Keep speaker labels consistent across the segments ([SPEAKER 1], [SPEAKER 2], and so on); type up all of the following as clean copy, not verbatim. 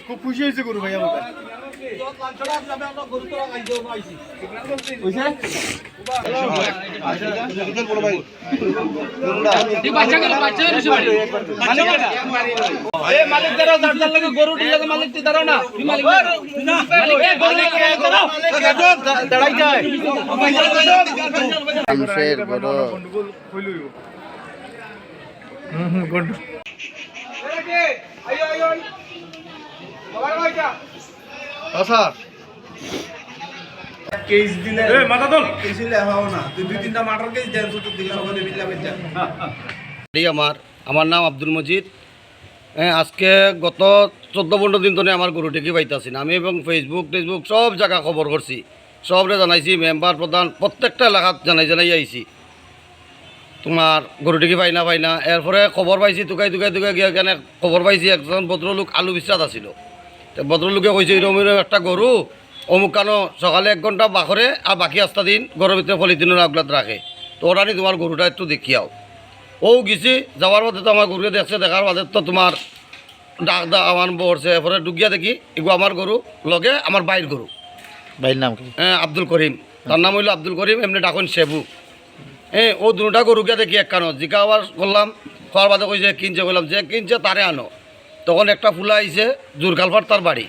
[SPEAKER 1] খুব খুশি হয়েছে গরু ভাই আমার কেস দিলে মাথা তোল কেস দিলে হও না তুই দুই তিনটা মাটার কেস দেন তো দিকে সকালে মিল্লা বেচা
[SPEAKER 2] আমার নাম আব্দুল মজিদ। আজকে গত 14-15 দিন ধরে আমার গরু টেকি পাইতাছি না। আমি এবং ফেসবুক সব জায়গা খবর করছি, সবরে জানাইছি, মেম্বার প্রধান প্রত্যেকটা এলাকাত জানাই আইছি তোমার গরু টেকি পাই না। এরপরে খবর পাইছি টুকাই গিয়ে কেন খবর পাইছি একজন ভদ্রলোক আলু বিশ্বাস আছিল। তো ভদ্রলোকে কইছে এরকম একটা গরু অমুকানো সকালে 1 ঘন্টা বাখরে আর বাকি 8টা দিন গরুর ভিতরে পলিথিনের আগলাত রাখে। তো ওরা নি তোমার গরুটা একটু দেখিয়াও। ও গেছি যাওয়ার মধ্যে তো আমার গরুকে দেখছে, দেখার বাদে তো তোমার ডাক আমার বসছে। এরপরে ডুগিয়া দেখি এগু আমার গরু লগে আমার বাইর গরু।
[SPEAKER 3] ভাইয়ের নাম কি?
[SPEAKER 2] আব্দুল করিম, তার নাম হইল আব্দুল করিম, এমনি ডাকুন সেবু। ও দুটা গরুকে দেখি একখানো জিকা আবার করলাম, খাওয়ার বাদে কইছে কিনছে, বললাম যে কিনছে তারে আনো। তখন একটা ফুলা আইছে জোরকালফার তার বাড়ি।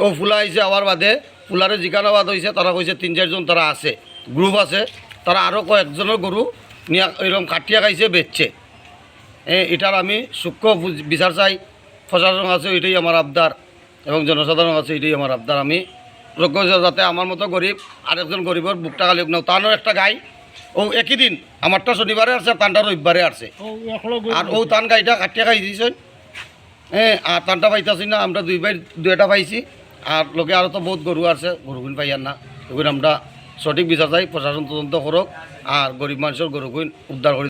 [SPEAKER 2] ও ফুলা আইছে আবার বাদে ফুলারে জিকানো বাদ হয়েছে, তারা কইছে 3-4 জন তারা আছে, গ্রুপ আছে, তারা আরও কয়েকজনের গরু নিয়ে এরকম কাটিয়া খাইছে বেচছে। এটার আমি সূক্ষ্ম বিচার চাই, প্রশাসন আছে এটাই আমার আবদার এবং জনসাধারণ আছে এটাই আমার আবদার। আমি প্রজ্ঞ যাতে আমার মতো গরিব আরেকজন গরিবের বুকটা খালি নাও। তারও একটা গাই ও একই দিন আমারটা শনিবারে আসছে, তানটা রবিবারে আসছে। আর ও তান গাইটা কাটিয়া খাই দিয়েছেন। আর তানটা পাইতেছি না, আমরা 2 ভাই 2টা পাইছি। আর লোকে আরও তো বহুত গরু আছে, গরুগুন পাইয়ার না। এগুলো আমরা সঠিক বিচার চাই, প্রশাসন তদন্ত করুক আর গরিব মানুষের গরুগুন উদ্ধার করে।